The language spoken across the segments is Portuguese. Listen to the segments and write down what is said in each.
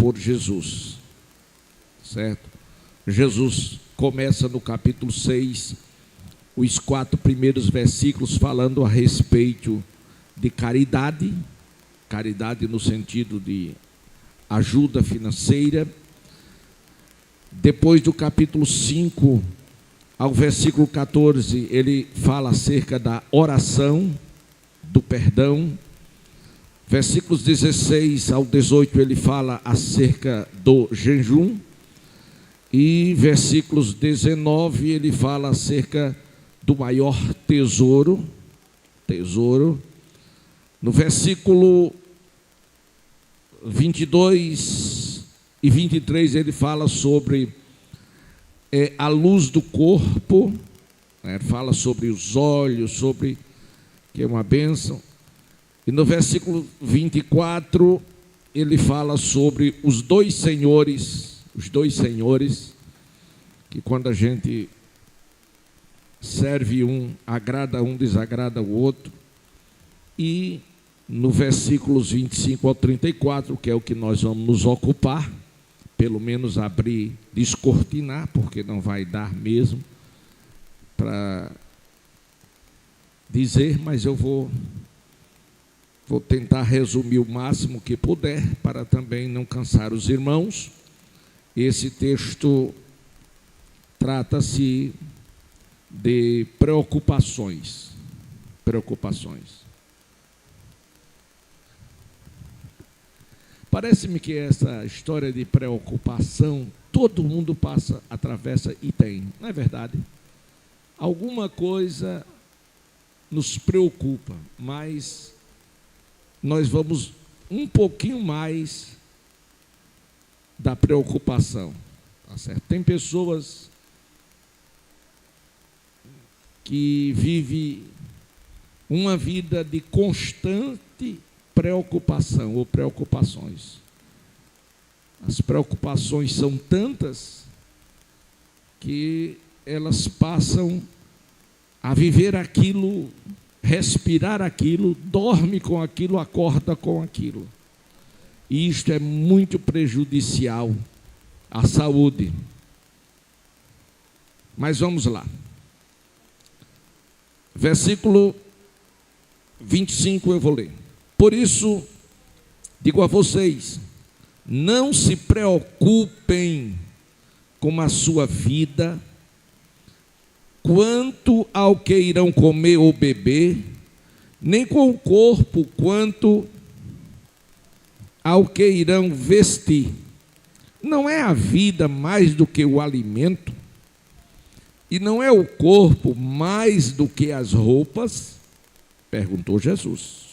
por Jesus, certo? Jesus começa no capítulo 6, os 4 primeiros versículos falando a respeito de caridade, caridade no sentido de ajuda financeira. Depois do capítulo 5 ao versículo 14, ele fala acerca da oração, do perdão. Versículos 16 ao 18, ele fala acerca do jejum. E versículos 19, ele fala acerca do maior tesouro. No versículo 22 e 23, ele fala sobre a luz do corpo, fala sobre os olhos, sobre que é uma bênção. E no versículo 24, ele fala sobre os dois senhores, que quando a gente serve um, agrada um, desagrada o outro. E no versículos 25 ao 34, que é o que nós vamos nos ocupar, pelo menos abrir, descortinar, porque não vai dar mesmo para dizer, mas eu vou tentar resumir o máximo que puder, para também não cansar os irmãos. Esse texto trata-se de preocupações. Parece-me que essa história de preocupação, todo mundo passa, atravessa e tem, não é verdade? Alguma coisa nos preocupa, mas nós vamos um pouquinho mais da preocupação, tá certo? Tem pessoas que vivem uma vida de constante preocupação ou preocupações. As preocupações são tantas que elas passam a viver aquilo, respirar aquilo, dorme com aquilo, acorda com aquilo. E isto é muito prejudicial à saúde. Mas vamos lá. Versículo 25 eu vou ler. Por isso, digo a vocês, não se preocupem com a sua vida, quanto ao que irão comer ou beber, nem com o corpo, quanto ao que irão vestir. Não é a vida mais do que o alimento? E não é o corpo mais do que as roupas? Perguntou Jesus.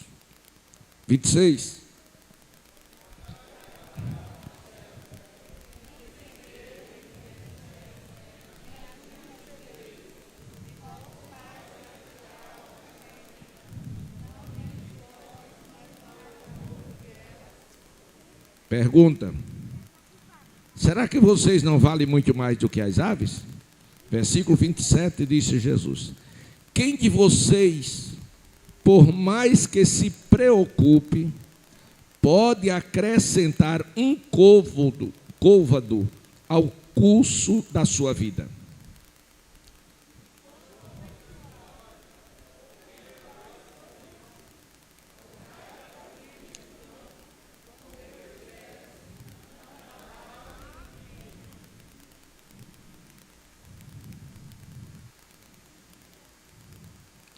26. Pergunta: será que vocês não valem muito mais do que as aves? Versículo 27, disse Jesus: quem de vocês, por mais que se preocupe, pode acrescentar um côvado ao curso da sua vida?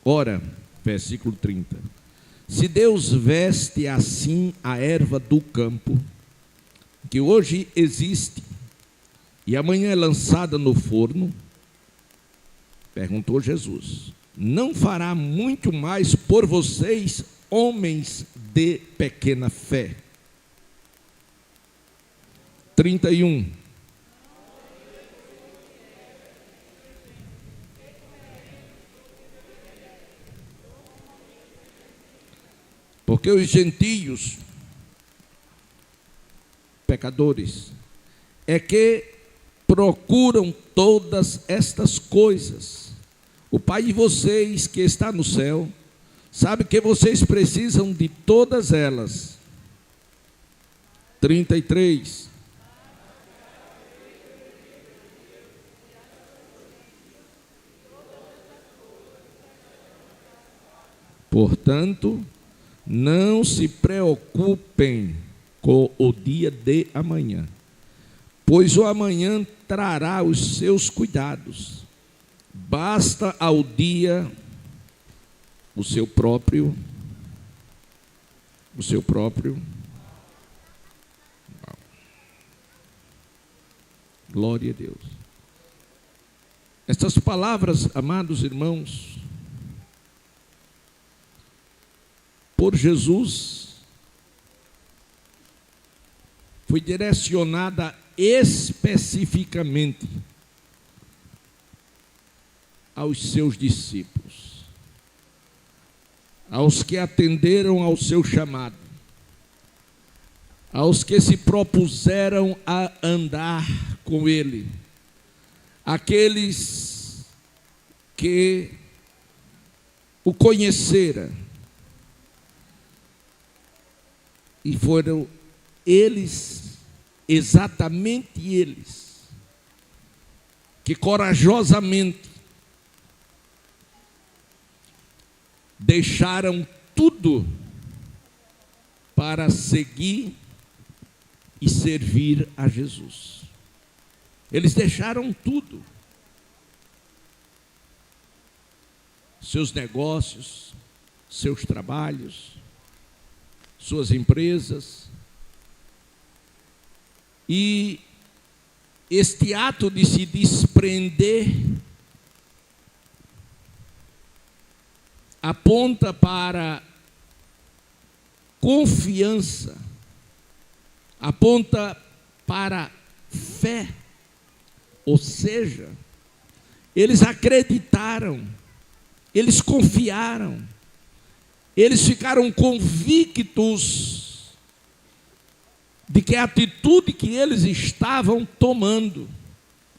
Ora, versículo 30. Se Deus veste assim a erva do campo, que hoje existe e amanhã é lançada no forno, perguntou Jesus, não fará muito mais por vocês, homens de pequena fé? 31. Porque os gentios, pecadores, é que procuram todas estas coisas. O Pai de vocês que está no céu, sabe que vocês precisam de todas elas. 33. Portanto, não se preocupem com o dia de amanhã, pois o amanhã trará os seus cuidados. Basta ao dia o seu próprio. Glória a Deus. Estas palavras, amados irmãos, por Jesus, foi direcionada especificamente aos seus discípulos, aos que atenderam ao seu chamado, aos que se propuseram a andar com ele, aqueles que o conheceram. E foram eles, exatamente eles, que corajosamente deixaram tudo para seguir e servir a Jesus. Eles deixaram tudo. Seus negócios, seus trabalhos, suas empresas. E este ato de se desprender aponta para confiança, aponta para fé. Ou seja, eles acreditaram, eles confiaram, eles ficaram convictos de que a atitude que eles estavam tomando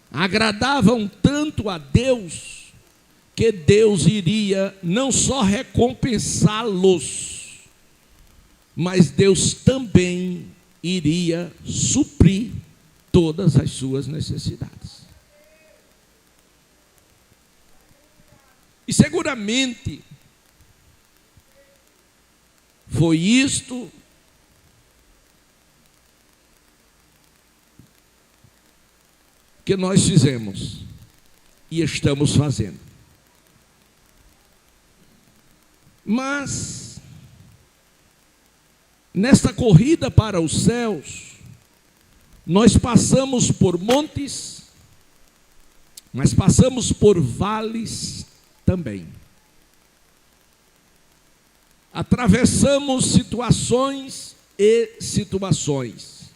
agradavam tanto a Deus, que Deus iria não só recompensá-los, mas Deus também iria suprir todas as suas necessidades. E seguramente foi isto que nós fizemos e estamos fazendo. Mas, nesta corrida para os céus, nós passamos por montes, mas passamos por vales também. Atravessamos situações e situações.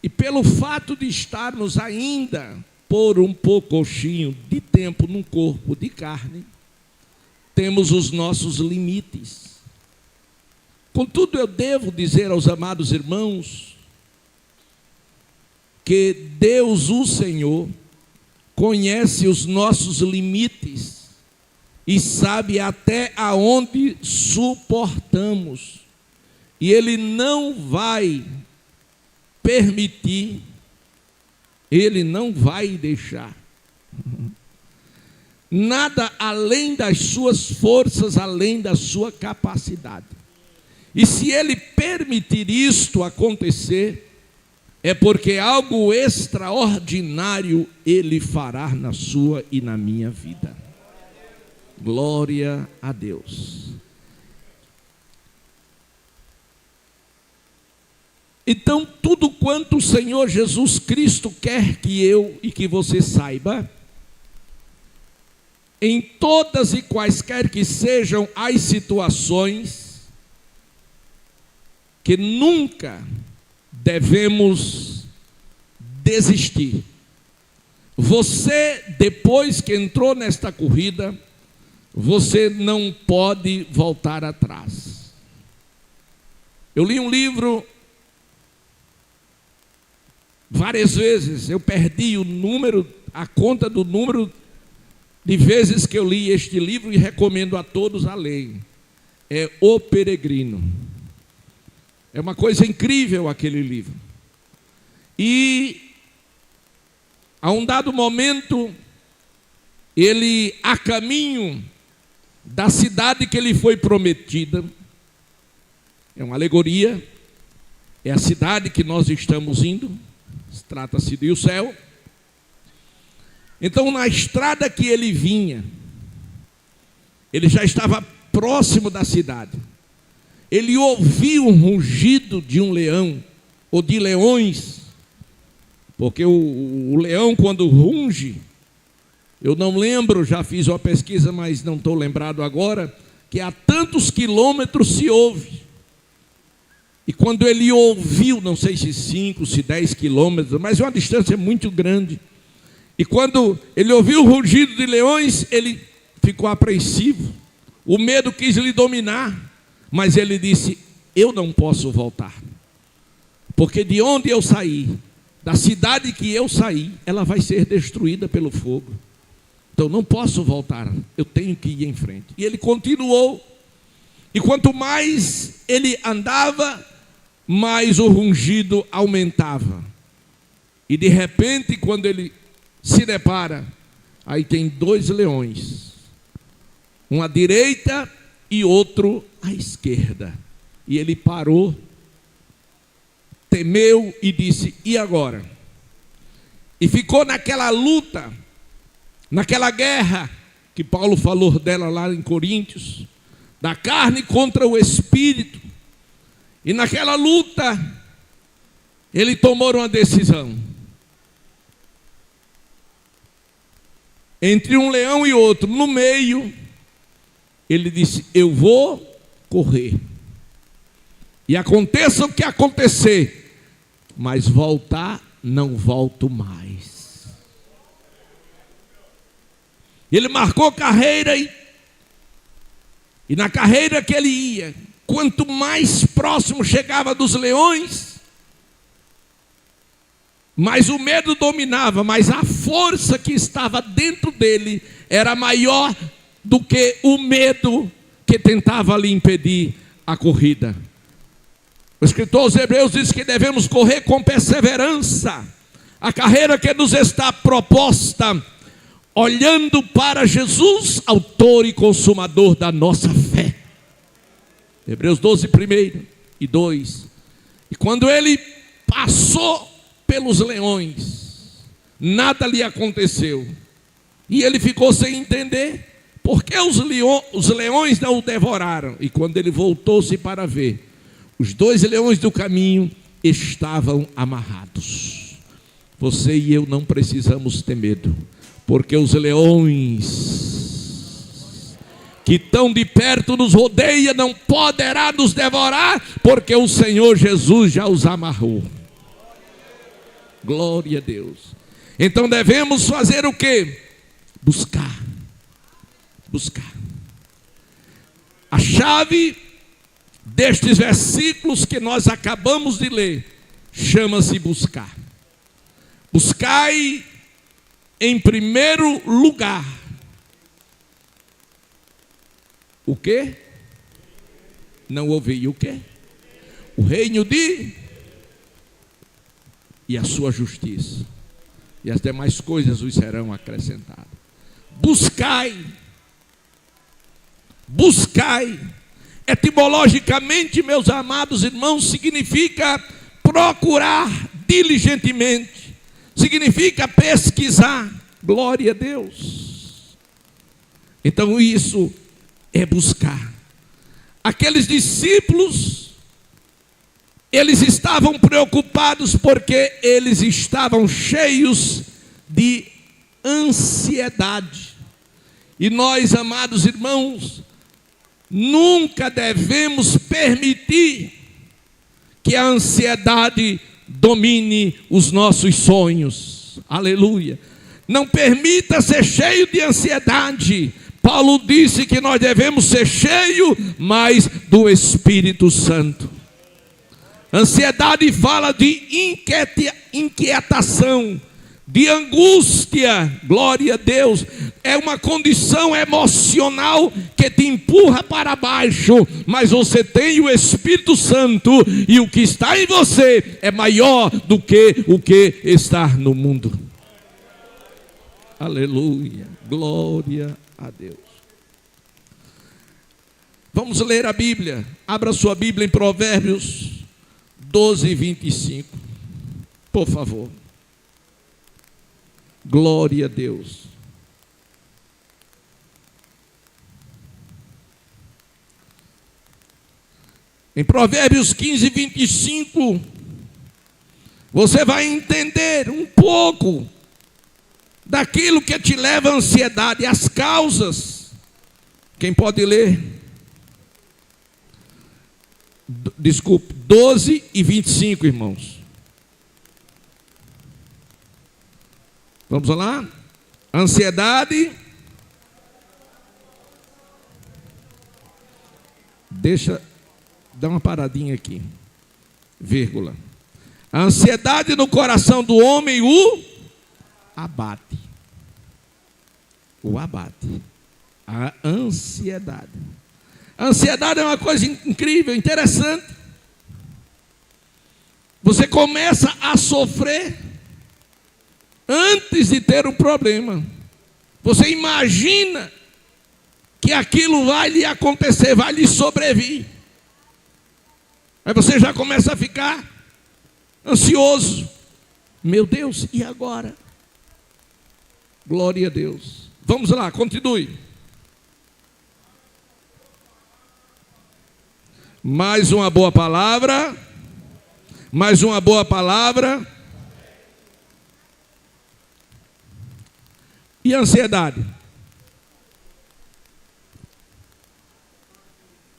E pelo fato de estarmos ainda por um pouquinho de tempo num corpo de carne, temos os nossos limites. Contudo, eu devo dizer aos amados irmãos que Deus, o Senhor, conhece os nossos limites e sabe até aonde suportamos. E Ele não vai permitir, Ele não vai deixar nada além das suas forças, além da sua capacidade. E se Ele permitir isto acontecer, é porque algo extraordinário Ele fará na sua e na minha vida. Glória a Deus. Então, tudo quanto o Senhor Jesus Cristo quer que eu e que você saiba, em todas e quaisquer que sejam as situações, que nunca devemos desistir. Você, depois que entrou nesta corrida, você não pode voltar atrás. Eu li um livro várias vezes, eu perdi a conta do número de vezes que eu li este livro e recomendo a todos a lerem. É O Peregrino. É uma coisa incrível aquele livro. E a um dado momento, ele, a caminho da cidade que lhe foi prometida, é uma alegoria, é a cidade que nós estamos indo, trata-se do céu. Então, na estrada que ele vinha, ele já estava próximo da cidade. Ele ouviu um rugido de um leão, ou de leões, porque o leão, quando runge, eu não lembro, já fiz uma pesquisa, mas não estou lembrado agora, que a tantos quilômetros se ouve. E quando ele ouviu, não sei se 5, se 10 quilômetros, mas é uma distância muito grande. E quando ele ouviu o rugido de leões, ele ficou apreensivo. O medo quis lhe dominar. Mas ele disse, eu não posso voltar. Porque de onde eu saí, da cidade que eu saí, ela vai ser destruída pelo fogo. Então não posso voltar, eu tenho que ir em frente. E ele continuou. E quanto mais ele andava, mais o rugido aumentava. E de repente, quando ele se depara, aí tem 2 leões. Um à direita e outro à esquerda. E ele parou, temeu e disse, e agora? E ficou naquela luta, naquela guerra, que Paulo falou dela lá em Coríntios, da carne contra o espírito. E naquela luta, ele tomou uma decisão. Entre um leão e outro, no meio, ele disse, eu vou correr. E aconteça o que acontecer, mas voltar, não volto mais. Ele marcou carreira e na carreira que ele ia, quanto mais próximo chegava dos leões, mais o medo dominava, mas a força que estava dentro dele era maior do que o medo que tentava lhe impedir a corrida. O escritor aos Hebreus diz que devemos correr com perseverança a carreira que nos está proposta, olhando para Jesus, autor e consumador da nossa fé. Hebreus 12, 1 e 2. E quando ele passou pelos leões, nada lhe aconteceu. E ele ficou sem entender por que os leões não o devoraram. E quando ele voltou-se para ver, os 2 leões do caminho estavam amarrados. Você e eu não precisamos ter medo, porque os leões que tão de perto nos rodeia não poderá nos devorar, porque o Senhor Jesus já os amarrou. Glória a Deus. Então devemos fazer o quê? Buscar. A chave destes versículos que nós acabamos de ler chama-se buscar. Buscai em primeiro lugar o quê? Não ouvi o quê? O reino e a sua justiça, e as demais coisas vos serão acrescentadas. Buscai, etimologicamente, meus amados irmãos, significa procurar diligentemente, significa pesquisar. Glória a Deus. Então isso é buscar. Aqueles discípulos, eles estavam preocupados porque eles estavam cheios de ansiedade. E nós, amados irmãos, nunca devemos permitir que a ansiedade domine os nossos sonhos. Aleluia. Não permita ser cheio de ansiedade. Paulo disse que nós devemos ser cheios, mas do Espírito Santo. Ansiedade fala de inquietação, de angústia, glória a Deus, é uma condição emocional que te empurra para baixo, mas você tem o Espírito Santo, e o que está em você é maior do que o que está no mundo. Aleluia, glória a Deus. Vamos ler a Bíblia. Abra sua Bíblia em Provérbios 12, 25, por favor. Glória a Deus. Em Provérbios 15, 25, você vai entender um pouco daquilo que te leva à ansiedade, as causas. Quem pode ler? Desculpe, 12 e 25, irmãos. Vamos lá? Ansiedade. Deixa dar uma paradinha aqui. Vírgula. A ansiedade no coração do homem o abate. O abate. A ansiedade. A ansiedade é uma coisa incrível, interessante. Você começa a sofrer antes de ter um problema. Você imagina que aquilo vai lhe acontecer, vai lhe sobrevir. Aí você já começa a ficar ansioso. Meu Deus, e agora? Glória a Deus. Vamos lá, continue. Mais uma boa palavra. Mais uma boa palavra. E a ansiedade?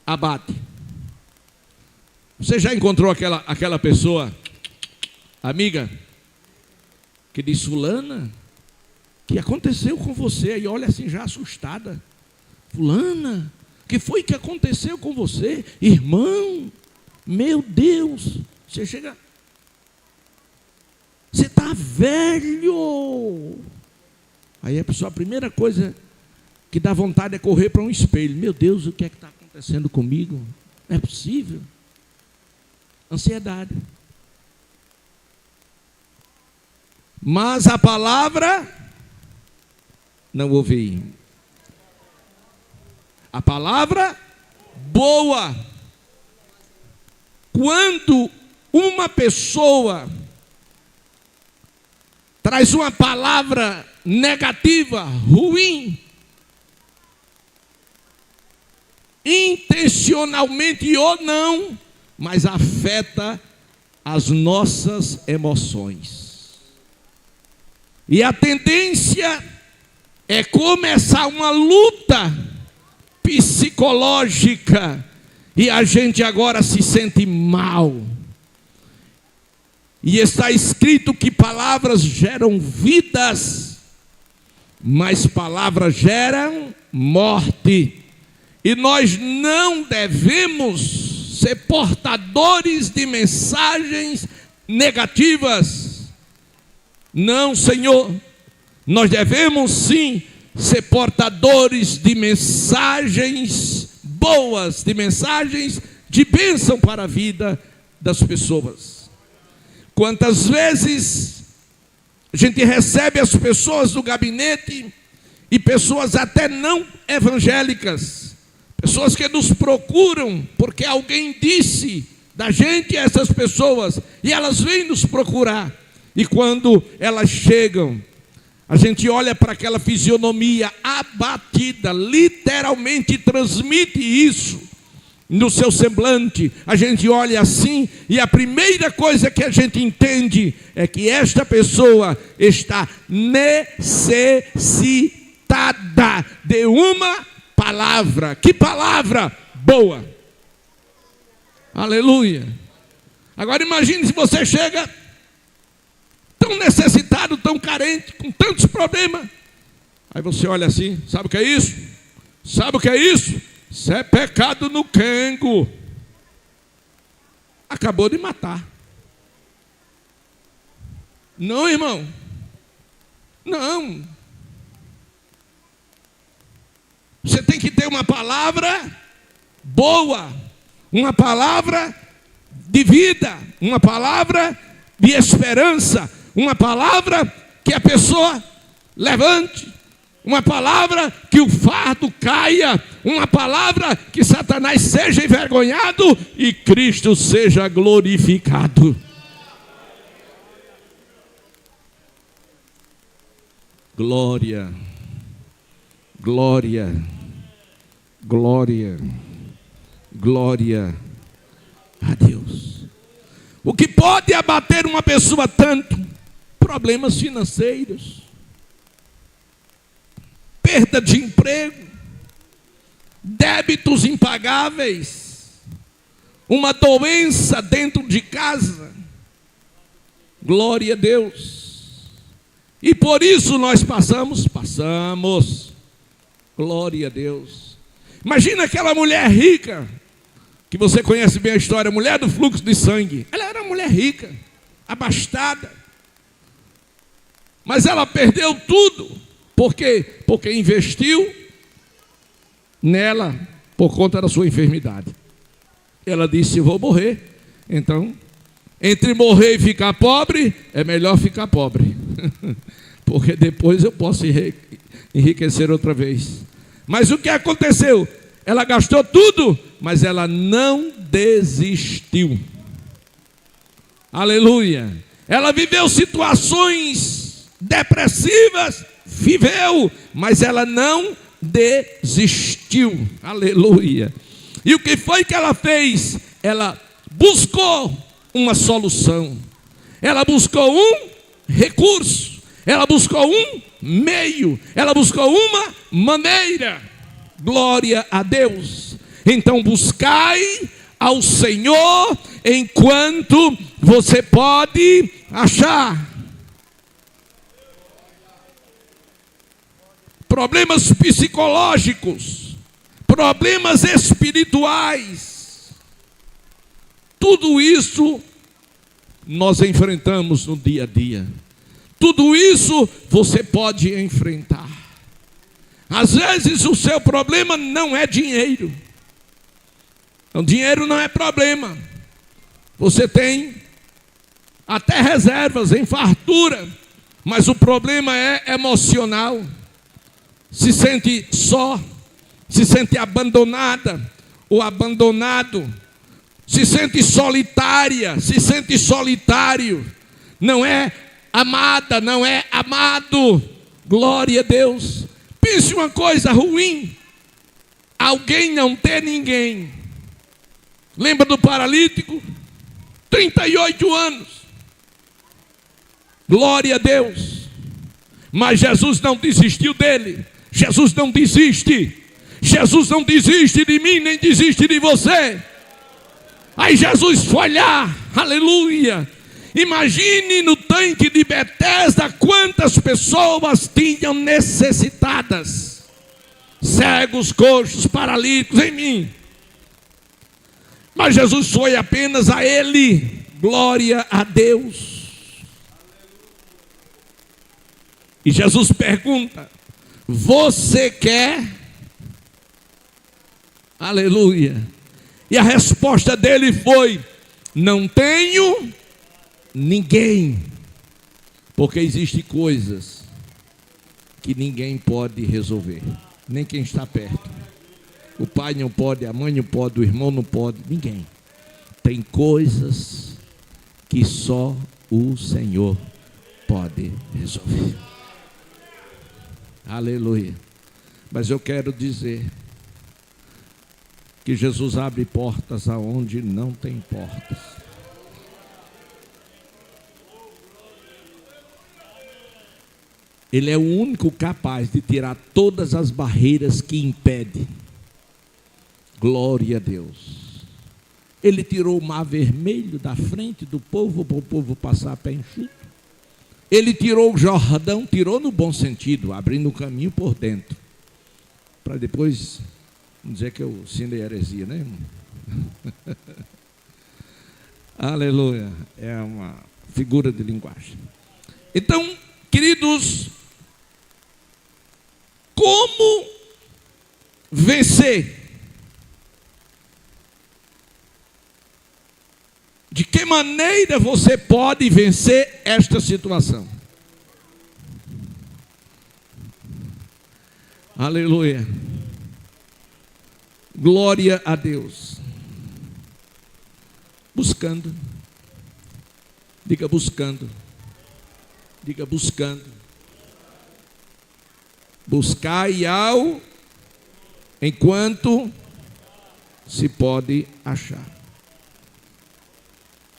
Abate. Você já encontrou aquela pessoa, amiga, que diz: fulana, que aconteceu com você? E olha assim já assustada. Fulana, que foi que aconteceu com você? Irmão, meu Deus, você chega, você está velho. Aí a pessoa, a primeira coisa que dá vontade é correr para um espelho. Meu Deus, o que é que está acontecendo comigo? Não é possível. Ansiedade. Mas a palavra não ouvi. A palavra boa. Quando uma pessoa traz uma palavra negativa, ruim, intencionalmente ou não, mas afeta as nossas emoções. E a tendência é começar uma luta psicológica, e a gente agora se sente mal. E está escrito que palavras geram vidas, mas palavras geram morte. E nós não devemos ser portadores de mensagens negativas. Não, Senhor. Nós devemos sim ser portadores de mensagens boas, de mensagens de bênção para a vida das pessoas. Quantas vezes a gente recebe as pessoas do gabinete, e pessoas até não evangélicas, pessoas que nos procuram porque alguém disse da gente a essas pessoas, e elas vêm nos procurar. E quando elas chegam, a gente olha para aquela fisionomia abatida, literalmente transmite isso no seu semblante. A gente olha assim, e a primeira coisa que a gente entende é que esta pessoa está necessitada de uma palavra. Que palavra? Boa. Aleluia. Agora imagine se você chega tão necessitado, tão carente, com tantos problemas. Aí você olha assim, sabe o que é isso? Sabe o que é isso? Isso é pecado no quengo. Acabou de matar. Não, irmão. Não. Você tem que ter uma palavra boa, uma palavra de vida, uma palavra de esperança, uma palavra que a pessoa levante, uma palavra que o fardo caia, uma palavra que Satanás seja envergonhado e Cristo seja glorificado. Glória, glória, glória, glória a Deus. O que pode abater uma pessoa tanto? Problemas financeiros, perda de emprego, débitos impagáveis, uma doença dentro de casa. Glória a Deus. E por isso nós passamos. Glória a Deus. Imagina aquela mulher rica, que você conhece bem a história, mulher do fluxo de sangue. Ela era uma mulher rica, abastada. Mas ela perdeu tudo. Por quê? Porque investiu nela por conta da sua enfermidade. Ela disse: eu vou morrer. Então, entre morrer e ficar pobre, é melhor ficar pobre. Porque depois eu posso enriquecer outra vez. Mas o que aconteceu? Ela gastou tudo, mas ela não desistiu. Aleluia. Ela viveu situações depressivas, mas ela não desistiu. Aleluia. E o que foi que ela fez? Ela buscou uma solução. Ela buscou um recurso. Ela buscou um meio. Ela buscou uma maneira. Glória a Deus. Então buscai ao Senhor enquanto você pode achar. Problemas psicológicos, problemas espirituais, tudo isso nós enfrentamos no dia a dia. Tudo isso você pode enfrentar. Às vezes o seu problema não é dinheiro. O dinheiro não é problema. Você tem até reservas em fartura, mas o problema é emocional. Se sente só, se sente abandonada ou abandonado, se sente solitária, se sente solitário, não é amada, não é amado. Glória a Deus. Pense uma coisa ruim: alguém não ter ninguém. Lembra do paralítico? 38 anos. Glória a Deus. Mas Jesus não desistiu dele. Jesus não desiste. Jesus não desiste de mim, nem desiste de você. Aí Jesus foi lá, aleluia. Imagine no tanque de Betesda quantas pessoas tinham necessitadas. Cegos, coxos, paralíticos, em mim. Mas Jesus foi apenas a ele. Glória a Deus. E Jesus pergunta: você quer? Aleluia. E a resposta dele foi: não tenho ninguém. Porque existem coisas que ninguém pode resolver, nem quem está perto. O pai não pode, a mãe não pode, o irmão não pode, ninguém. Tem coisas que só o Senhor pode resolver. Aleluia. Mas eu quero dizer que Jesus abre portas aonde não tem portas. Ele é o único capaz de tirar todas as barreiras que impedem. Glória a Deus. Ele tirou o mar vermelho da frente do povo, para o povo passar a pé enxuto. Ele tirou o Jordão, tirou no bom sentido, abrindo o caminho por dentro. Para depois não dizer que eu ensinei heresia, né, irmão? Aleluia. É uma figura de linguagem. Então, queridos, Como vencer? De que maneira você pode vencer esta situação? Aleluia. Glória a Deus. Buscando. Diga buscando. Diga buscando. Buscai ao enquanto se pode achar.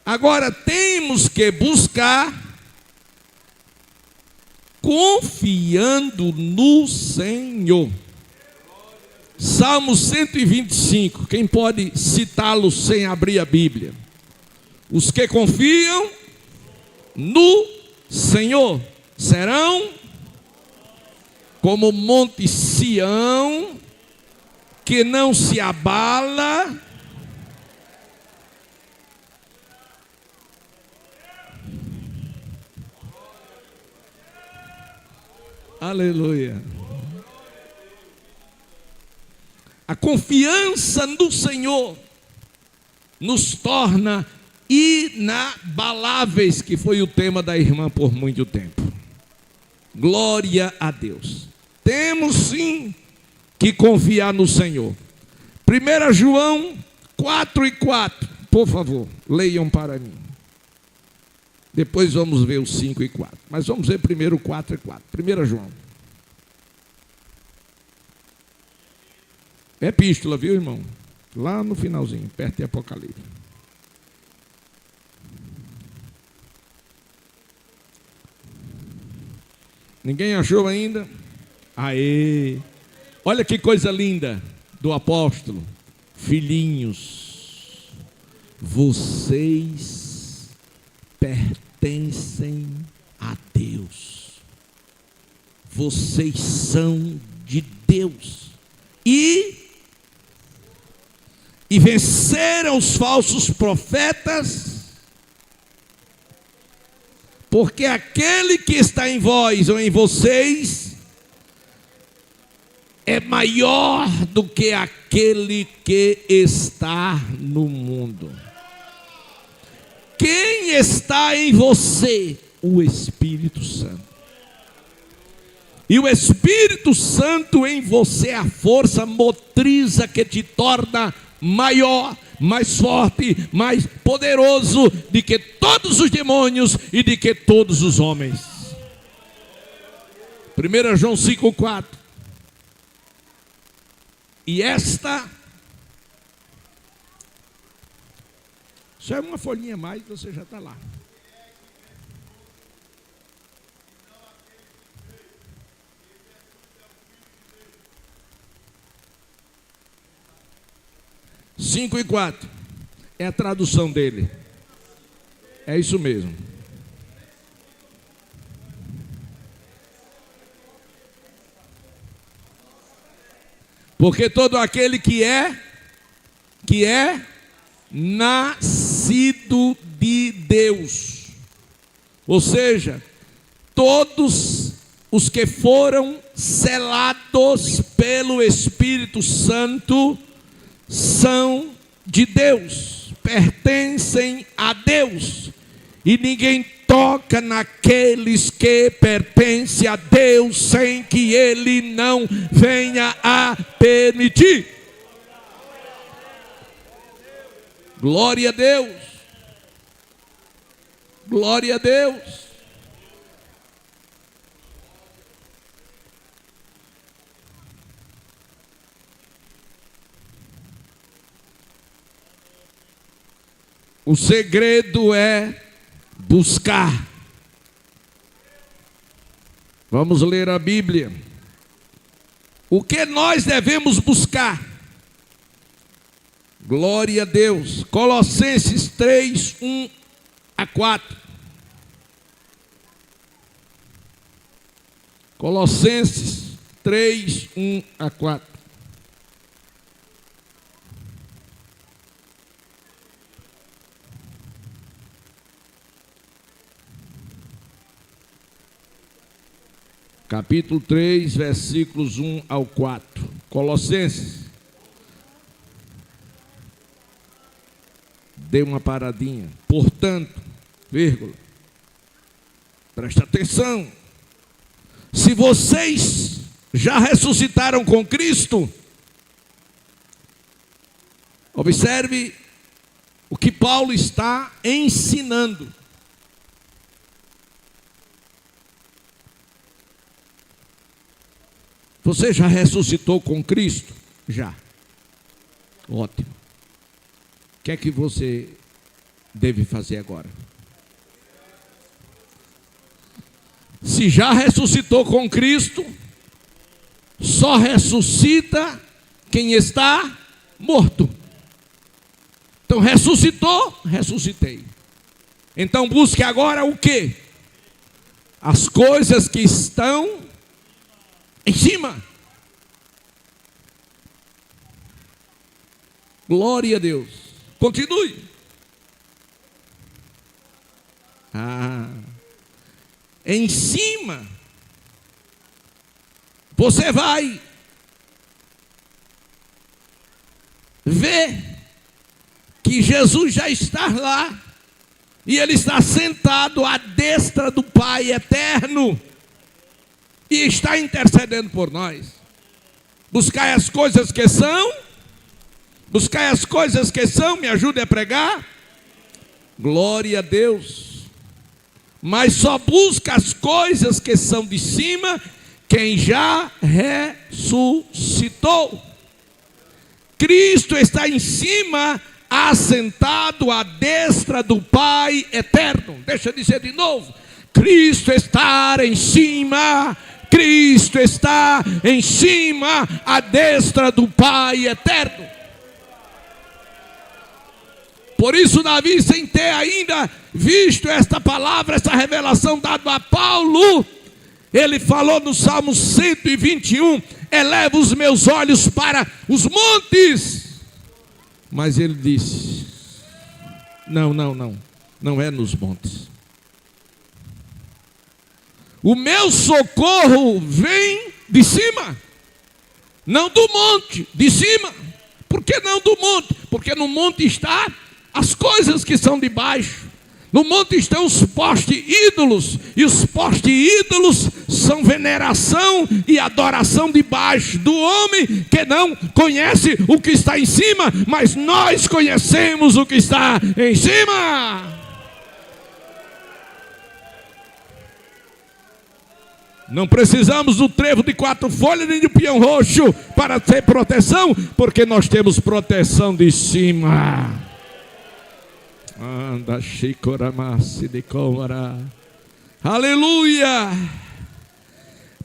Agora temos que buscar confiando no Senhor. Salmo 125, quem pode citá-lo sem abrir a Bíblia? Os que confiam no Senhor serão como o monte Sião, que não se abala, aleluia. A confiança no Senhor nos torna inabaláveis, que foi o tema da irmã por muito tempo. Glória a Deus. Temos sim que confiar no Senhor. 1 João 4:4, por favor, leiam para mim. Depois vamos ver o 5 e 4. Mas vamos ver primeiro o 4 e 4. 1 João. É epístola, viu, irmão? Lá no finalzinho, perto de Apocalipse. Ninguém achou ainda? Aê! Olha que coisa linda do apóstolo. Filhinhos, vocês pertencem a Deus. Vocês são de Deus. E venceram os falsos profetas, porque aquele que está em vós ou em vocês é maior do que aquele que está no mundo. Quem está em você? O Espírito Santo. E o Espírito Santo em você é a força motriza que te torna maior, mais forte, mais poderoso de que todos os demônios e de que todos os homens. 1 João 5:4. E esta, só é uma folhinha a mais, você já está lá. Cinco e 4 é a tradução dele. É isso mesmo. Porque todo aquele que é nascido de Deus, ou seja, todos os que foram selados pelo Espírito Santo são de Deus, pertencem a Deus, e ninguém toca naqueles que pertencem a Deus sem que Ele não venha a permitir. Glória a Deus. Glória a Deus. O segredo é buscar. Vamos ler a Bíblia. O que nós devemos buscar? Glória a Deus. Colossenses 3:1-4. Colossenses 3:1-4. capítulo 3, versículos 1 ao 4. Colossenses. Dê uma paradinha. Portanto, vírgula. Presta atenção. Se vocês já ressuscitaram com Cristo, observe o que Paulo está ensinando. Você já ressuscitou com Cristo? Já. Ótimo. O que é que você deve fazer agora? Se já ressuscitou com Cristo, só ressuscita quem está morto. Então ressuscitou, ressuscitei. Então busque agora o quê? As coisas que estão em cima. Glória a Deus. Continue. Em cima. Você vai ver que Jesus já está lá. E Ele está sentado à destra do Pai eterno. E está intercedendo por nós. Buscai as coisas que são. Buscai as coisas que são. Me ajude a pregar. Glória a Deus. Mas só busca as coisas que são de cima quem já ressuscitou. Cristo está em cima, assentado à destra do Pai eterno. Deixa eu dizer de novo. Cristo está em cima. Cristo está em cima, à destra do Pai eterno. Por isso Davi, sem ter ainda visto esta palavra, essa revelação dada a Paulo, ele falou no Salmo 121, eleva os meus olhos para os montes. Mas ele disse, não é nos montes. O meu socorro vem de cima, não do monte, de cima. Por que não do monte? Porque no monte está as coisas que são de baixo. No monte estão os postes ídolos, e os postes ídolos são veneração e adoração debaixo do homem que não conhece o que está em cima, mas nós conhecemos o que está em cima. Não precisamos do trevo de 4 folhas nem do pinhão roxo para ter proteção, porque nós temos proteção de cima. Anda, chicoramassa de comara. Aleluia!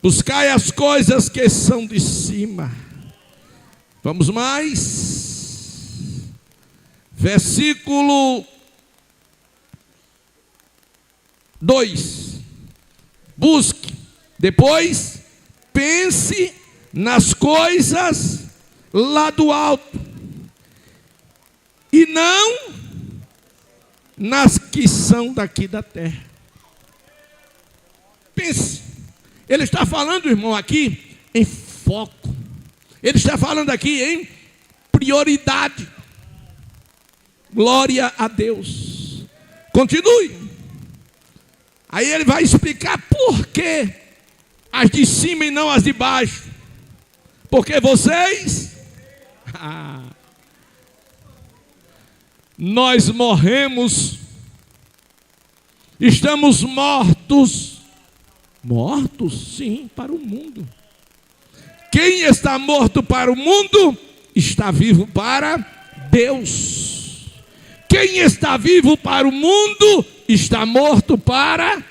Buscai as coisas que são de cima. Vamos mais. Versículo 2. Busque. Depois, pense nas coisas lá do alto. E não nas que são daqui da terra. Pense. Ele está falando, irmão, aqui em foco. Ele está falando aqui em prioridade. Glória a Deus. Continue. Aí ele vai explicar por que as de cima e não as de baixo. Porque vocês nós morremos, estamos mortos, sim, para o mundo. Quem está morto para o mundo, está vivo para Deus. Quem está vivo para o mundo, está morto para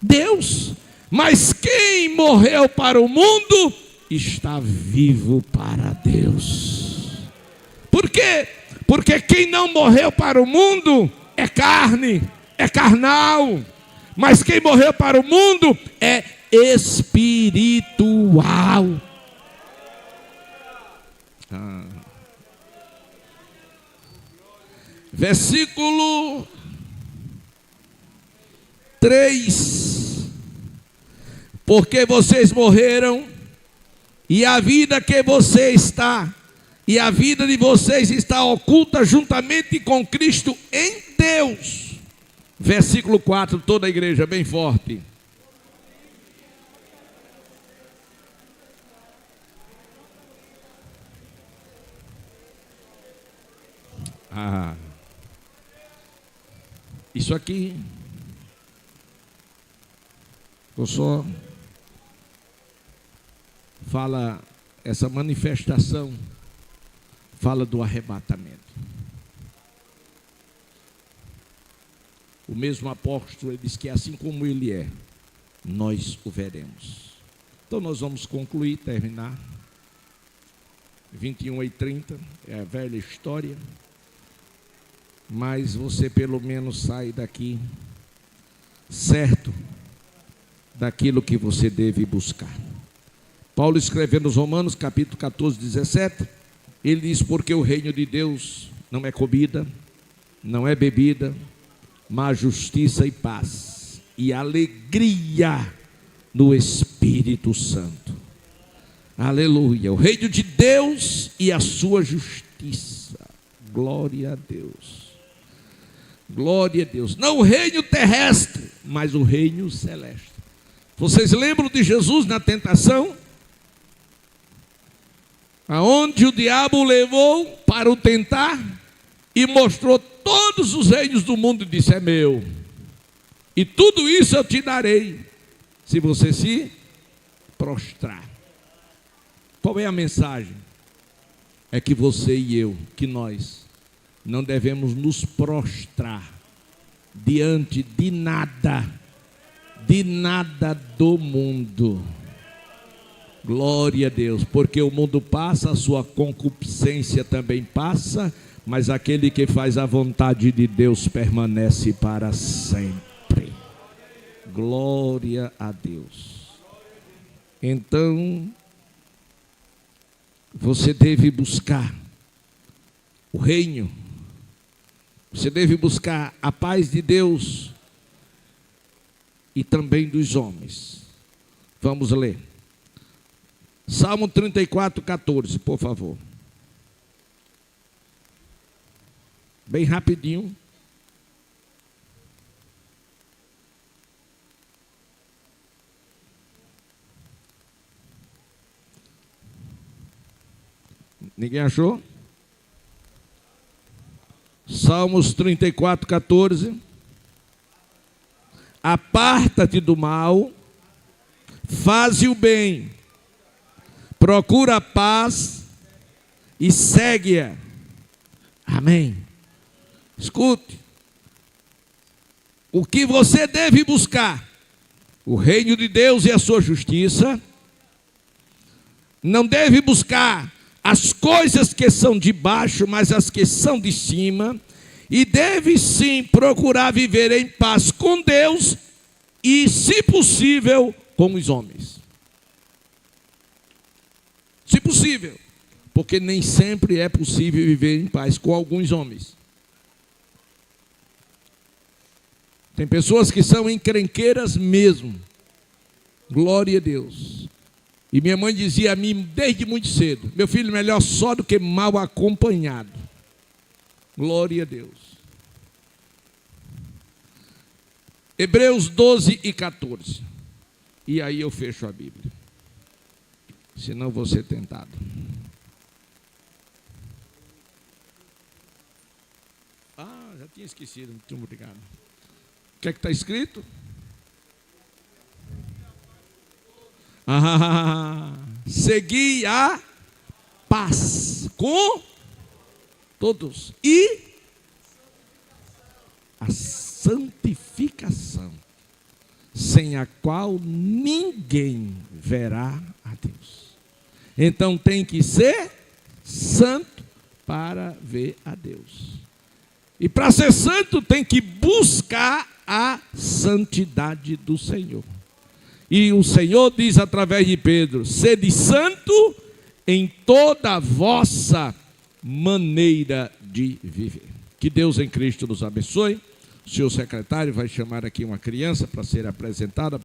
Deus. Mas quem morreu para o mundo, está vivo para Deus. Por quê? Porque quem não morreu para o mundo é carne, é carnal. Mas quem morreu para o mundo é espiritual. Versículo 3. porque vocês morreram, e a vida que você está, e a vida de vocês está oculta juntamente com Cristo em Deus. Versículo 4, toda a igreja bem forte. Isso aqui, eu só fala, essa manifestação fala do arrebatamento. O mesmo apóstolo, ele diz que assim como ele é, nós o veremos. Então nós vamos concluir, terminar. 21 e 30, é a velha história. Mas você pelo menos sai daqui certo daquilo que você deve buscar. Paulo escrevendo nos Romanos, capítulo 14, 17, ele diz: porque o reino de Deus não é comida, não é bebida, mas justiça e paz e alegria no Espírito Santo. Aleluia. O reino de Deus e a sua justiça. Glória a Deus. Glória a Deus. Não o reino terrestre, mas o reino celeste. Vocês lembram de Jesus na tentação? Aonde o diabo o levou para o tentar e mostrou todos os reinos do mundo e disse: é meu. E tudo isso eu te darei, se você se prostrar. Qual é a mensagem? É que você e eu, que nós não devemos nos prostrar diante de nada do mundo. Glória a Deus, porque o mundo passa, a sua concupiscência também passa, mas aquele que faz a vontade de Deus permanece para sempre. Glória a Deus. Então, você deve buscar o reino, você deve buscar a paz de Deus e também dos homens. Vamos ler. Salmo 34, 14, por favor. Bem rapidinho. Ninguém achou? Salmos 34, 14. Aparta-te do mal, faze o bem, procura a paz e segue-a. Amém. Escute. O que você deve buscar? O reino de Deus e a sua justiça. Não deve buscar as coisas que são de baixo, mas as que são de cima. E deve sim procurar viver em paz com Deus e, se possível, com os homens. Se possível, porque nem sempre é possível viver em paz com alguns homens. Tem pessoas que são encrenqueiras mesmo. Glória a Deus. E minha mãe dizia a mim desde muito cedo: meu filho, melhor só do que mal acompanhado. Glória a Deus. Hebreus 12 e 14. E aí eu fecho a Bíblia. Senão vou ser tentado. Já tinha esquecido. Muito obrigado. O que é que está escrito? Segui a paz com todos e a santificação, sem a qual ninguém verá a Deus. Então tem que ser santo para ver a Deus. E para ser santo tem que buscar a santidade do Senhor. E o Senhor diz através de Pedro: sede santo em toda a vossa maneira de viver. Que Deus em Cristo nos abençoe. O senhor secretário vai chamar aqui uma criança para ser apresentada.